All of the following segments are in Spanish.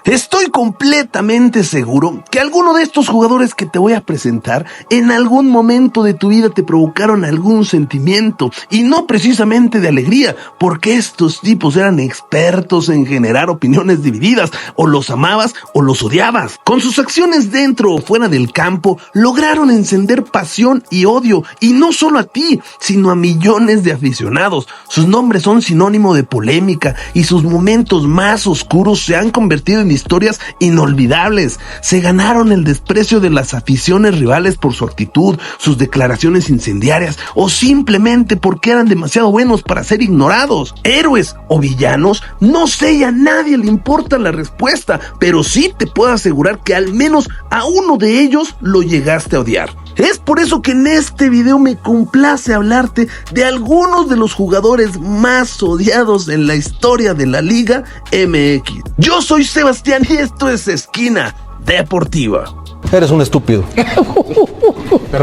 Estoy completamente seguro que alguno de estos jugadores que te voy a presentar en algún momento de tu vida te provocaron algún sentimiento, y no precisamente de alegría, porque estos tipos eran expertos en generar opiniones divididas, o los amabas o los odiabas. Con sus acciones dentro o fuera del campo lograron encender pasión y odio, y no solo a ti, sino a millones de aficionados. Sus nombres son sinónimo de polémica, y sus momentos más oscuros se han convertido en historias inolvidables. Se ganaron el desprecio de las aficiones rivales por su actitud, sus declaraciones incendiarias, o simplemente porque eran demasiado buenos para ser ignorados. Héroes o villanos, no sé, y a nadie le importa la respuesta, pero sí te puedo asegurar que al menos a uno de ellos lo llegaste a odiar. Es por eso que en este video me complace hablarte de algunos de los jugadores más odiados en la historia de la Liga MX. Yo soy Sebastián y esto es Esquina Deportiva. Eres un estúpido.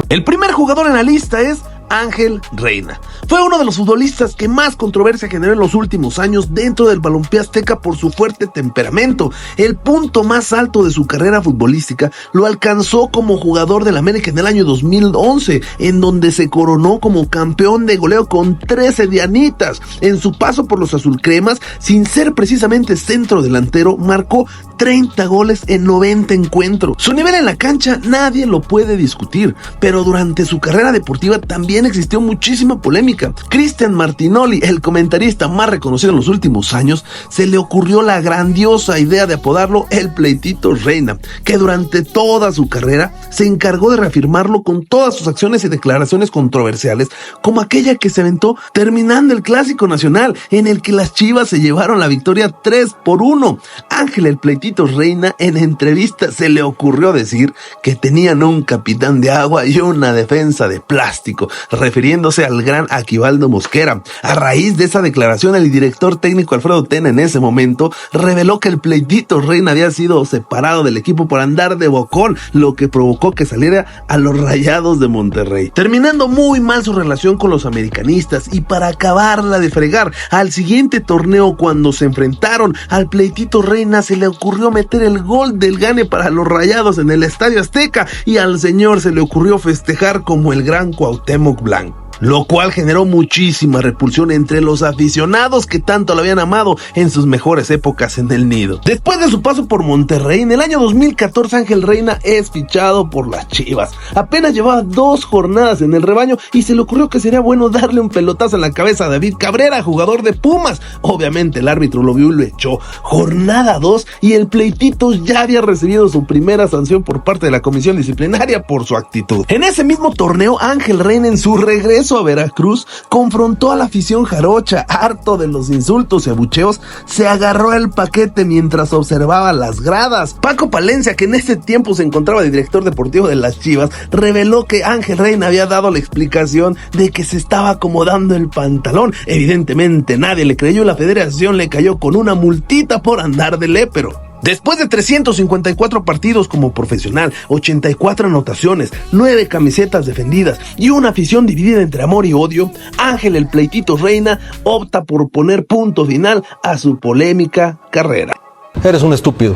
El primer jugador en la lista es Ángel Reina. Fue uno de los futbolistas que más controversia generó en los últimos años dentro del balompié azteca por su fuerte temperamento. El punto más alto de su carrera futbolística lo alcanzó como jugador del América en el año 2011, en donde se coronó como campeón de goleo con 13 dianitas. En su paso por los azulcremas, sin ser precisamente centro delantero, marcó 30 goles en 90 encuentros. Su nivel en la cancha nadie lo puede discutir, pero durante su carrera deportiva también existió muchísima polémica. Cristian Martinoli, el comentarista más reconocido en los últimos años, se le ocurrió la grandiosa idea de apodarlo el Pleitito Reina, que durante toda su carrera se encargó de reafirmarlo con todas sus acciones y declaraciones controversiales, como aquella que se aventó terminando el Clásico Nacional, en el que las Chivas se llevaron la victoria 3-1. Ángel el Pleitito Reina en entrevista se le ocurrió decir que tenían un capitán de agua y una defensa de plástico, refiriéndose al gran Aquivaldo Mosquera. A raíz de esa declaración, el director técnico Alfredo Tena en ese momento reveló que el Pleitito Reina había sido separado del equipo por andar de bocón, lo que provocó que saliera a los Rayados de Monterrey, terminando muy mal su relación con los americanistas. Y para acabarla de fregar, al siguiente torneo, cuando se enfrentaron, al Pleitito Reina se le ocurrió meter el gol del gane para los Rayados en el Estadio Azteca, y al señor se le ocurrió festejar como el gran Cuauhtémoc Blanco, lo cual generó muchísima repulsión entre los aficionados que tanto lo habían amado en sus mejores épocas en el nido. Después de su paso por Monterrey, en el año 2014 Ángel Reina es fichado por las Chivas. Apenas llevaba 2 jornadas en el rebaño y se le ocurrió que sería bueno darle un pelotazo en la cabeza a David Cabrera, jugador de Pumas. Obviamente el árbitro lo vio y lo echó. Jornada 2 y el Pleitito ya había recibido su primera sanción por parte de la comisión disciplinaria por su actitud. En ese mismo torneo, Ángel Reina, en su regreso a Veracruz, confrontó a la afición jarocha. Harto de los insultos y abucheos, se agarró el paquete mientras observaba las gradas. Paco Palencia, que en ese tiempo se encontraba de director deportivo de las Chivas, reveló que Ángel Reina había dado la explicación de que se estaba acomodando el pantalón. Evidentemente nadie le creyó y la federación le cayó con una multita por andar de lépero. Después de 354 partidos como profesional, 84 anotaciones, 9 camisetas defendidas y una afición dividida entre amor y odio, Ángel el Pleitito Reina opta por poner punto final a su polémica carrera. Eres un estúpido.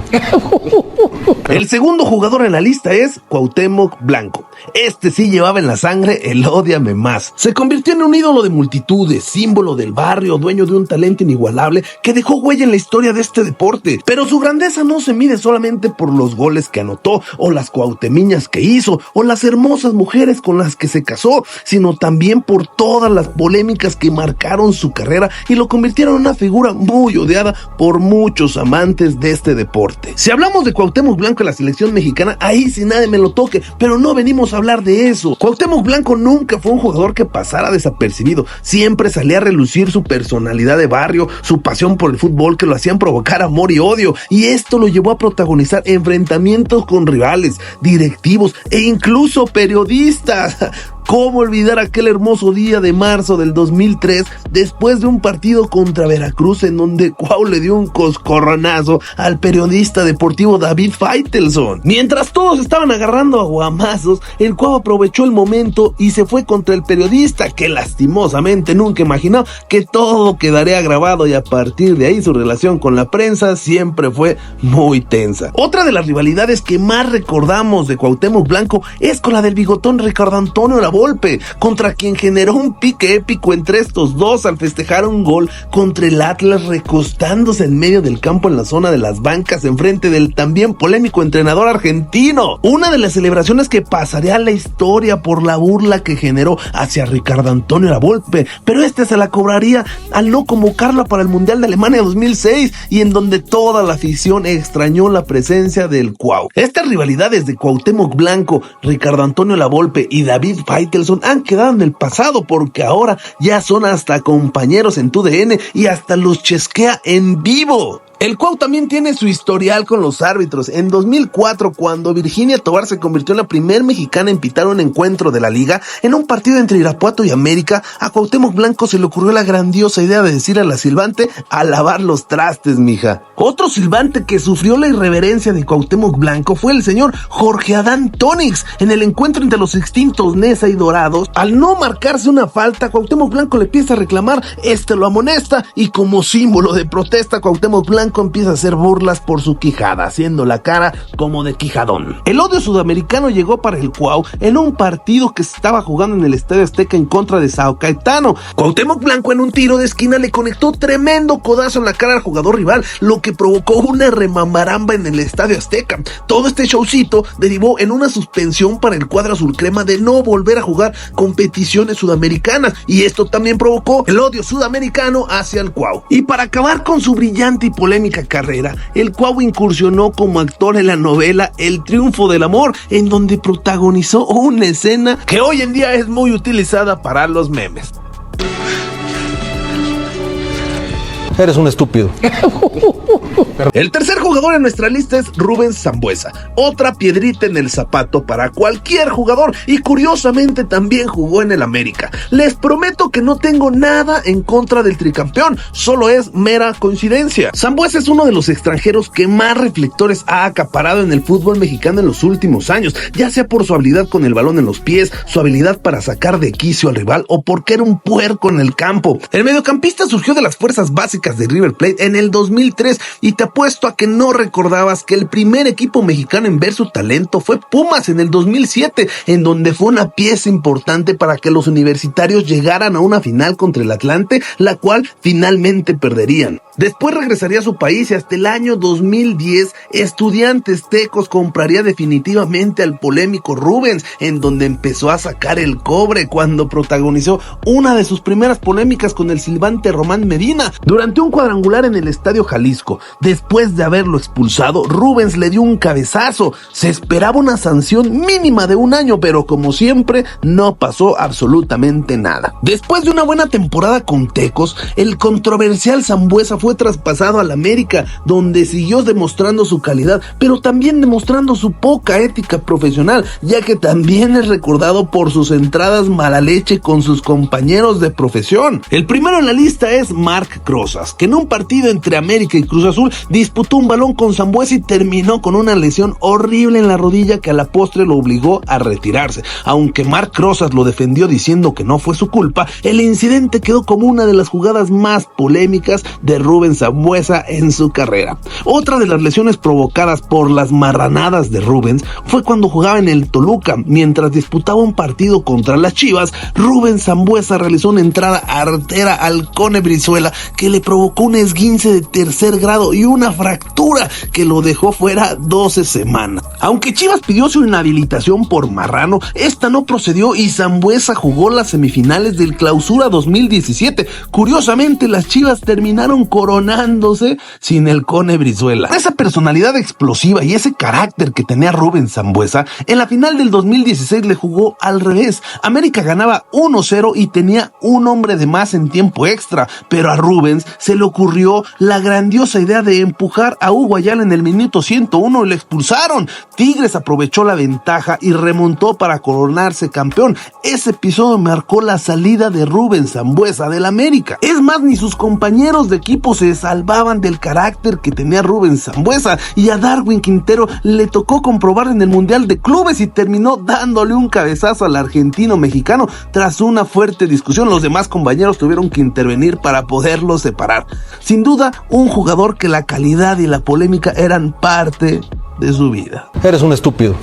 El segundo jugador en la lista es Cuauhtémoc Blanco. Este sí llevaba en la sangre el ódiame más. Se convirtió en un ídolo de multitudes, símbolo del barrio, dueño de un talento inigualable que dejó huella en la historia de este deporte. Pero su grandeza no se mide solamente por los goles que anotó, o las cuauhtemiñas que hizo, o las hermosas mujeres con las que se casó, sino también por todas las polémicas que marcaron su carrera y lo convirtieron en una figura muy odiada por muchos amantes de este deporte. Si hablamos de Cuauhtémoc Blanco en la selección mexicana, ahí sí nadie me lo toque, pero no venimos a hablar de eso. Cuauhtémoc Blanco nunca fue un jugador que pasara desapercibido. Siempre salía a relucir su personalidad de barrio, su pasión por el fútbol que lo hacían provocar amor y odio, y esto lo llevó a protagonizar enfrentamientos con rivales, directivos e incluso periodistas. ¿Cómo olvidar aquel hermoso día de marzo del 2003 después de un partido contra Veracruz en donde Cuau le dio un coscorronazo al periodista deportivo David Faitelson? Mientras todos estaban agarrando a guamazos, el Cuau aprovechó el momento y se fue contra el periodista, que lastimosamente nunca imaginó que todo quedaría grabado, y a partir de ahí su relación con la prensa siempre fue muy tensa. Otra de las rivalidades que más recordamos de Cuauhtémoc Blanco es con la del bigotón Ricardo Antonio Lavolpe, contra quien generó un pique épico entre estos dos al festejar un gol contra el Atlas, recostándose en medio del campo en la zona de las bancas enfrente del también polémico entrenador argentino. Una de las celebraciones que pasaría a la historia por la burla que generó hacia Ricardo Antonio Lavolpe, pero se la cobraría al no convocarla para el Mundial de Alemania 2006, y en donde toda la afición extrañó la presencia del Cuau. Estas rivalidades de Cuauhtémoc Blanco, Ricardo Antonio Lavolpe y David Faitelson han quedado en el pasado, porque ahora ya son hasta compañeros en TUDN y hasta los chesquea en vivo. El Cuau también tiene su historial con los árbitros. En 2004, cuando Virginia Tobar se convirtió en la primer mexicana en pitar un encuentro de la liga, en un partido entre Irapuato y América, a Cuauhtémoc Blanco se le ocurrió la grandiosa idea de decirle a la silbante: a lavar los trastes, mija. Otro silbante que sufrió la irreverencia de Cuauhtémoc Blanco fue el señor Jorge Adán Tonix. En el encuentro entre los extintos Nesa y Dorados, al no marcarse una falta, Cuauhtémoc Blanco le empieza a reclamar, lo amonesta, y como símbolo de protesta, Cuauhtémoc Blanco empieza a hacer burlas por su quijada, haciendo la cara como de quijadón. El odio sudamericano llegó para el Cuau en un partido que se estaba jugando en el Estadio Azteca en contra de Sao Caetano. Cuauhtémoc Blanco, en un tiro de esquina, le conectó tremendo codazo en la cara al jugador rival, lo que provocó una remamaramba en el Estadio Azteca. Todo este showcito derivó en una suspensión para el cuadro azul crema de no volver a jugar competiciones sudamericanas, y esto también provocó el odio sudamericano hacia el Cuau. Y para acabar con su brillante y polémica carrera, el Cuau incursionó como actor en la novela El Triunfo del Amor, en donde protagonizó una escena que hoy en día es muy utilizada para los memes. Eres un estúpido. El tercer jugador en nuestra lista es Rubens Sambueza, otra piedrita en el zapato para cualquier jugador, y curiosamente también jugó en el América. Les prometo que no tengo nada en contra del tricampeón, solo es mera coincidencia. Sambueza es uno de los extranjeros que más reflectores ha acaparado en el fútbol mexicano en los últimos años, ya sea por su habilidad con el balón en los pies, su habilidad para sacar de quicio al rival, o porque era un puerco en el campo. El mediocampista surgió de las fuerzas básicas de River Plate en el 2003, y te apuesto a que no recordabas que el primer equipo mexicano en ver su talento fue Pumas en el 2007, en donde fue una pieza importante para que los universitarios llegaran a una final contra el Atlante, la cual finalmente perderían. Después regresaría a su país, y hasta el año 2010 Estudiantes Tecos compraría definitivamente al polémico Rubens, en donde empezó a sacar el cobre cuando protagonizó una de sus primeras polémicas con el silbante Román Medina durante un cuadrangular en el Estadio Jalisco. Después de haberlo expulsado, Rubens le dio un cabezazo. Se esperaba una sanción mínima de 1 año, pero como siempre no pasó absolutamente nada. Después de una buena temporada con Tecos, el controversial Sambueza fue traspasado al América, donde siguió demostrando su calidad, pero también demostrando su poca ética profesional, ya que también es recordado por sus entradas mala leche con sus compañeros de profesión. El primero en la lista es Marc Crozas, que en un partido entre América y Cruz Azul disputó un balón con Sambueza y terminó con una lesión horrible en la rodilla que a la postre lo obligó a retirarse. Aunque Marc Crozas lo defendió diciendo que no fue su culpa, el incidente quedó como una de las jugadas más polémicas de Rubens Sambueza en su carrera. Otra de las lesiones provocadas por las marranadas de Rubens fue cuando jugaba en el Toluca. Mientras disputaba un partido contra las Chivas, Rubens Sambueza realizó una entrada artera al Cone Brizuela que le provocó un esguince de tercer grado y una fractura que lo dejó fuera 12 semanas. Aunque Chivas pidió su inhabilitación por marrano, esta no procedió y Sambueza jugó las semifinales del Clausura 2017. Curiosamente, las Chivas terminaron coronándose sin el Cone Brizuela. Esa personalidad explosiva y ese carácter que tenía Rubens Sambueza, en la final del 2016 le jugó al revés. América ganaba 1-0 y tenía un hombre de más en tiempo extra, pero a Rubens se le ocurrió la grandiosa idea de empujar a Hugo Ayala en el minuto 101 y lo expulsaron. Tigres aprovechó la ventaja y remontó para coronarse campeón. Ese episodio marcó la salida de Rubén Sambueza del América. Es más, ni sus compañeros de equipo se salvaban del carácter que tenía Rubén Sambueza, y a Darwin Quintero le tocó comprobar en el Mundial de Clubes y terminó dándole un cabezazo al argentino mexicano. Tras una fuerte discusión, los demás compañeros tuvieron que intervenir para poderlos separar. Sin duda, un jugador que la calidad y la polémica eran parte de su vida. Eres un estúpido.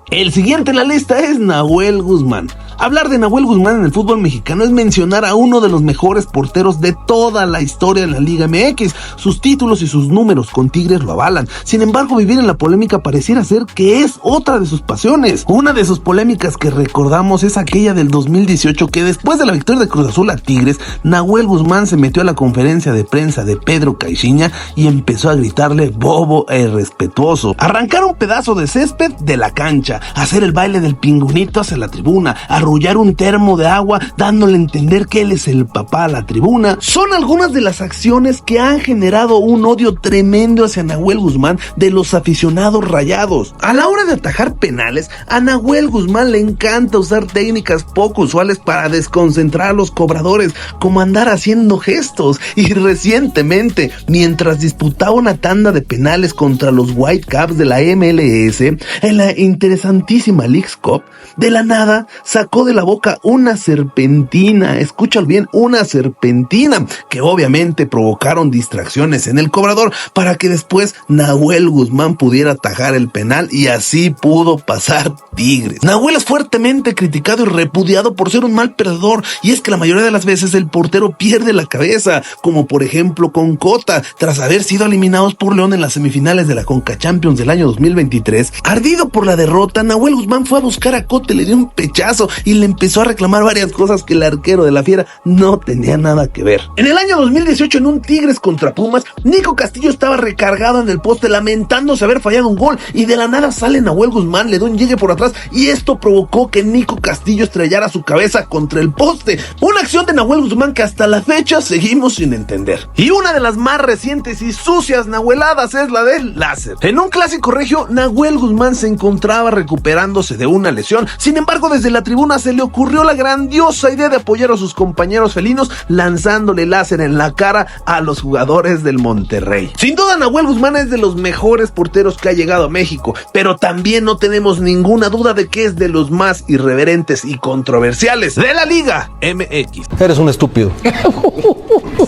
El siguiente en la lista es Nahuel Guzmán. Hablar de Nahuel Guzmán en el fútbol mexicano es mencionar a uno de los mejores porteros de toda la historia de la Liga MX. Sus títulos y sus números con Tigres lo avalan. Sin embargo, vivir en la polémica pareciera ser que es otra de sus pasiones. Una de sus polémicas que recordamos es aquella del 2018, que después de la victoria de Cruz Azul a Tigres, Nahuel Guzmán se metió a la conferencia de prensa de Pedro Caixinha y empezó a gritarle bobo e irrespetuoso, arrancar un pedazo de césped de la cancha, hacer el baile del pingüinito hacia la tribuna, arrullar un termo de agua dándole a entender que él es el papá a la tribuna. Son algunas de las acciones que han generado un odio tremendo hacia Nahuel Guzmán de los aficionados rayados. A la hora de atajar penales, a Nahuel Guzmán le encanta usar técnicas poco usuales para desconcentrar a los cobradores, como andar haciendo gestos. Y recientemente, mientras disputaba una tanda de penales contra los Whitecaps de la MLS en la interesantísima Leagues Cup, de la nada sacó de la boca una serpentina, escúchalo bien, una serpentina, que obviamente provocaron distracciones en el cobrador para que después Nahuel Guzmán pudiera atajar el penal, y así pudo pasar Tigres. Nahuel es fuertemente criticado y repudiado por ser un mal perdedor, y es que la mayoría de las veces el portero pierde la cabeza, como por ejemplo con Cota, tras haber sido eliminados por León en las semifinales de la Conca Champions del año 2023. Ardido por la derrota, Nahuel Guzmán fue a buscar a Cota, le dio un pechazo y le empezó a reclamar varias cosas que el arquero de la Fiera no tenía nada que ver. En el año 2018, en un Tigres contra Pumas, Nico Castillo estaba recargado en el poste lamentándose haber fallado un gol, y de la nada sale Nahuel Guzmán, le da un llegue por atrás y esto provocó que Nico Castillo estrellara su cabeza contra el poste. Una acción de Nahuel Guzmán que hasta la fecha seguimos sin entender. Y una de las más recientes y sucias nahueladas es la del láser. En un clásico regio, Nahuel Guzmán se encontraba recuperándose de una lesión. Sin embargo, desde la tribuna se le ocurrió la grandiosa idea de apoyar a sus compañeros felinos lanzándole láser en la cara a los jugadores del Monterrey. Sin duda, Nahuel Guzmán es de los mejores porteros que ha llegado a México, pero también no tenemos ninguna duda de que es de los más irreverentes y controversiales de la Liga MX. Eres un estúpido.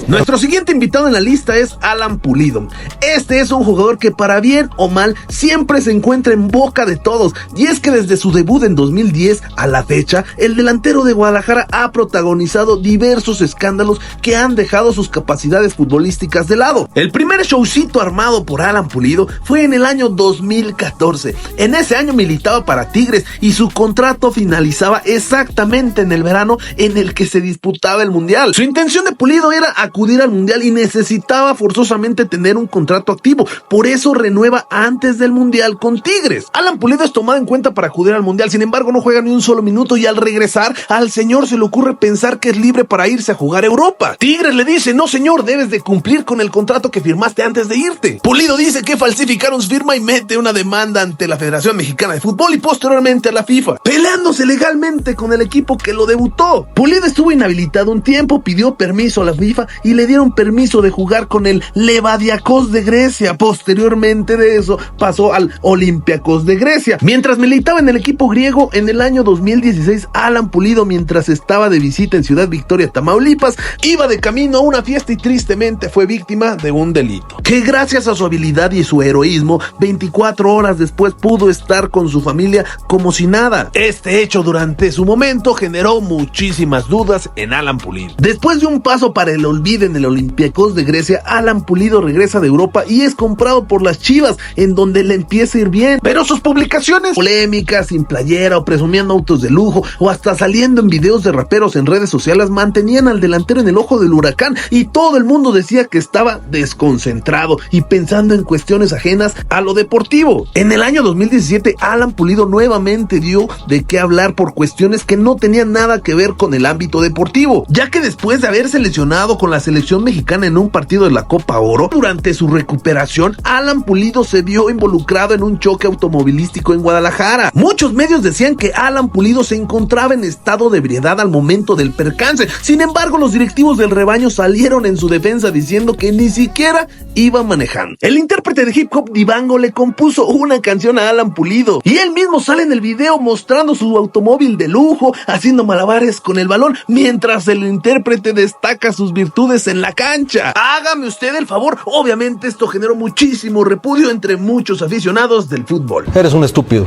Nuestro siguiente invitado en la lista es Alan Pulido. Este es un jugador que, para bien o mal, siempre se encuentra en boca de todos, y es que desde su debut en 2010 a la fecha, el delantero de Guadalajara ha protagonizado diversos escándalos que han dejado sus capacidades futbolísticas de lado. El primer showcito armado por Alan Pulido fue en el año 2014. En ese año militaba para Tigres y su contrato finalizaba exactamente en el verano en el que se disputaba el Mundial. Su intención de Pulido era acudir al Mundial y necesitaba forzosamente tener un contrato activo, por eso renueva antes del Mundial con Tigres. Alan Pulido es tomado en cuenta para acudir al Mundial, sin embargo no juega ni un solo minuto, y al regresar al señor se le ocurre pensar que es libre para irse a jugar a Europa. Tigres le dice: no señor, debes de cumplir con el contrato que firmaste antes de irte. Pulido dice que falsificaron su firma y mete una demanda ante la Federación Mexicana de Fútbol y posteriormente a la FIFA, peleándose legalmente con el equipo que lo debutó. Pulido estuvo inhabilitado un tiempo, pidió permiso a la FIFA y le dieron permiso de jugar con el Levadiakos de Grecia. Posteriormente de eso pasó al Olympiacos de Grecia. Mientras militaba en el equipo griego, en el año 2016, Alan Pulido, mientras estaba de visita en Ciudad Victoria, Tamaulipas, iba de camino a una fiesta y tristemente fue víctima de un delito, que gracias a su habilidad y su heroísmo, 24 horas después pudo estar con su familia como si nada. Este hecho durante su momento generó muchísimas dudas en Alan Pulido. Después de un paso para el olvido en el Olympiacos de Grecia, Alan Pulido regresa de Europa y es comprado por las Chivas, en donde le empieza a ir bien, pero sus publicaciones polémicas, sin playera o presumiendo autos de lujo o hasta saliendo en videos de raperos en redes sociales mantenían al delantero en el ojo del huracán, y todo el mundo decía que estaba desconcentrado y pensando en cuestiones ajenas a lo deportivo. En el año 2017, Alan Pulido nuevamente dio de qué hablar por cuestiones que no tenían nada que ver con el ámbito deportivo, ya que después de haberse lesionado con la selección mexicana en un partido de la Copa Oro. Durante su recuperación, Alan Pulido se vio involucrado en un choque automovilístico en Guadalajara. Muchos medios decían que Alan Pulido se encontraba en estado de ebriedad al momento del percance. Sin embargo, los directivos del rebaño salieron en su defensa diciendo que ni siquiera iba manejando. El intérprete de hip hop Dibango le compuso una canción a Alan Pulido y él mismo sale en el video mostrando su automóvil de lujo, haciendo malabares con el balón, mientras el intérprete destaca sus virtudes en la cancha. Hágame usted el favor. Obviamente esto generó muchísimo repudio entre muchos aficionados del fútbol. Eres un estúpido.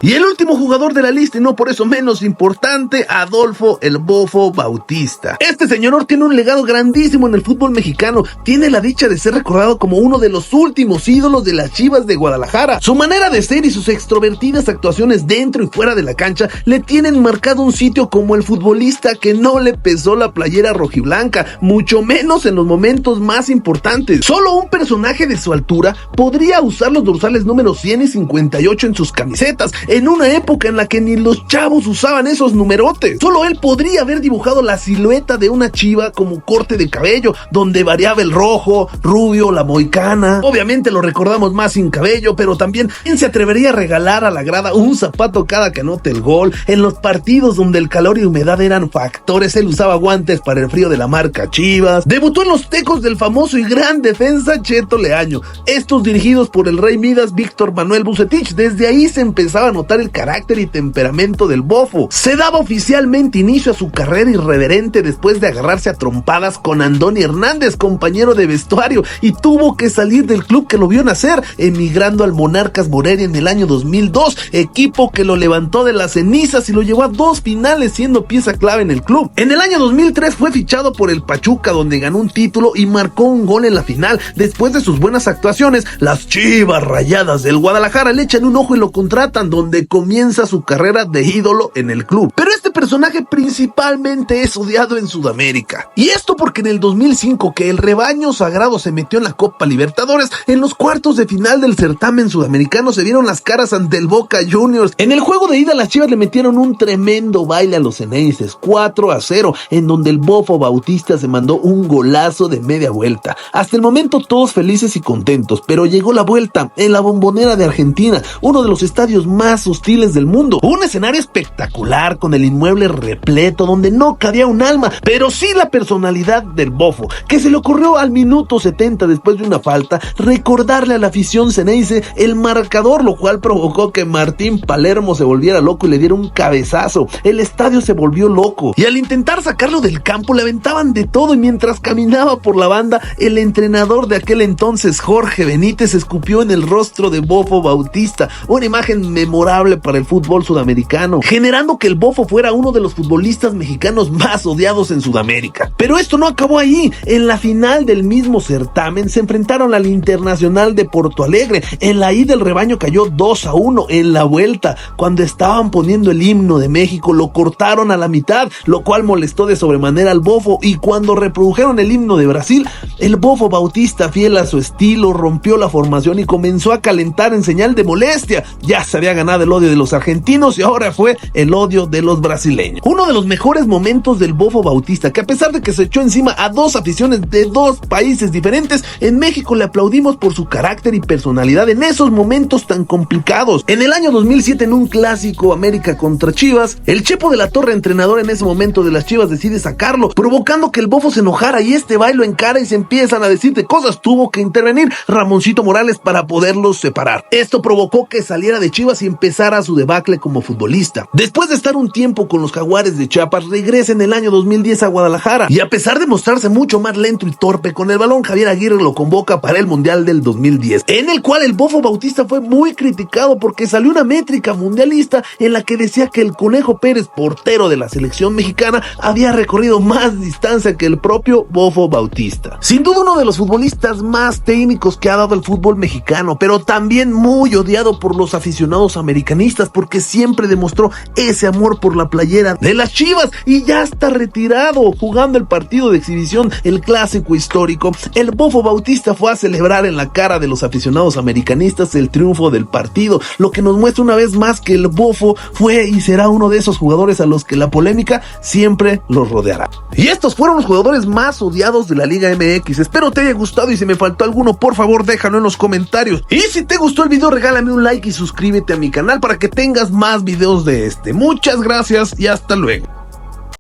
Y el último jugador de la lista, y no por eso menos importante, Adolfo El Bofo Bautista. Este señor tiene un legado grandísimo en el fútbol mexicano. Tiene la dicha de ser recordado como uno de los últimos ídolos de las Chivas de Guadalajara. Su manera de ser y sus extrovertidas actuaciones dentro y fuera de la cancha le tienen marcado un sitio como el futbolista que no le pesó la playera rojiblanca, mucho menos en los momentos más importantes. Solo un personaje de su altura podría usar los dorsales números 100 y 58 en sus camisetas, en una época en la que ni los chavos usaban esos numerotes. Solo él podría haber dibujado la silueta de una chiva como corte de cabello, donde variaba el rojo, rubio, la moicana. Obviamente lo recordamos más sin cabello, pero también ¿quién se atrevería a regalar a la grada un zapato cada que anote el gol? En los partidos donde el calor y humedad eran factores, él usaba guantes para el frío de la marca Chivas. Debutó en los Tecos del famoso y gran defensa Cheto Leaño, estos dirigidos por el Rey Midas Víctor Manuel Bucetich. Desde ahí se empezaba a notar el carácter y temperamento del Bofo. Se daba oficialmente inicio a su carrera irreverente después de agarrarse a trompadas con Andoni Hernández, compañero de vestuario, y tuvo que salir del club que lo vio nacer, emigrando al Monarcas Morelia en el año 2002, equipo que lo levantó de las cenizas y lo llevó a 2 finales, siendo pieza clave en el club. En el año 2003 fue fichado por el Pachuca, donde ganó un título y marcó un gol en la final. Después de sus buenas actuaciones, las Chivas Rayadas del Guadalajara le echan un ojo y lo contratan, donde comienza su carrera de ídolo en el club. Pero este personaje principalmente es odiado en Sudamérica. Y esto porque en el 2005, que el rebaño sagrado se metió en la Copa Libertadores, en los cuartos de final del certamen sudamericano se vieron las caras ante el Boca Juniors. En el juego de ida, las Chivas le metieron un tremendo baile a los ceneices, 4-0, en donde el Bofo Bautista se mandó un golazo de media vuelta. Hasta el momento todos felices y contentos, pero llegó la vuelta en la Bombonera de Argentina, uno de los estadios más hostiles del mundo. Un escenario espectacular con el inmueble repleto donde no cabía un alma, pero sí la personalidad del Bofo, que se le ocurrió al minuto 70 después de una falta recordarle a la afición ceneice el marcador, lo cual provocó que Martín Palermo se volviera loco y le diera un cabezazo. El estadio se volvió loco y al intentar sacarlo del campo le aventaban de todo, y mientras caminaba por la banda, el entrenador de aquel entonces, Jorge Benítez, escupió en el rostro de Bofo Bautista, una imagen memorable para el fútbol sudamericano, generando que el Bofo fuera uno de los futbolistas mexicanos más odiados en Sudamérica. Pero esto no acabó ahí. En la final del mismo certamen se enfrentaron al Internacional de Porto Alegre. En la ida el rebaño cayó 2-1. En la vuelta, cuando estaban poniendo el himno de México, lo cortaron a la mitad, lo cual molestó de sobremanera al Bofo, y cuando reprodujeron el himno de Brasil, el Bofo Bautista, fiel a su estilo, rompió la formación y comenzó a calentar en señal de molestia. Ya se había ganado el odio de los argentinos y ahora fue el odio de los brasileños. Uno de los mejores momentos del Bofo Bautista, que a pesar de que se echó encima a 2 aficiones de 2 países diferentes, en México le aplaudimos por su carácter y personalidad en esos momentos tan complicados. En el año 2007, en un clásico América contra Chivas, el Chepo de la Torre, entrenador en ese momento de las Chivas, decide sacarlo, provocando que el Bofo se enojara, y este va y lo encara y se empiezan a decir de cosas. Tuvo que intervenir Ramoncito Morales para poderlos separar. Esto provocó que saliera de Chivas y empezara su debacle como futbolista. Después de estar un tiempo con los Jaguares de Chiapas, regresa en el año 2010 a Guadalajara, y a pesar de mostrarse mucho más lento y torpe con el balón, Javier Aguirre lo convoca para el Mundial del 2010, en el cual el Bofo Bautista fue muy criticado porque salió una métrica mundialista en la que decía que el Conejo Pérez, portero de la selección mexicana, había recorrido más distancia que el propio Bofo Bautista. Sin duda uno de los futbolistas más técnicos que ha dado el fútbol mexicano, pero también muy odiado por los aficionados americanistas porque siempre demostró ese amor por la playera de las Chivas y ya está retirado jugando el partido de exhibición, el clásico histórico. El Bofo Bautista fue a celebrar en la cara de los aficionados americanistas el triunfo del partido, lo que nos muestra una vez más que el Bofo fue y será uno de esos jugadores a los que la polémica siempre los rodeará. Y estos fueron los jugadores más odiados de la Liga MX. Espero te haya gustado y si me faltó alguno, por favor déjalo en los comentarios. Y si te gustó el video, regálame un like y suscríbete a mi canal para que tengas más videos de este. Muchas gracias y hasta luego.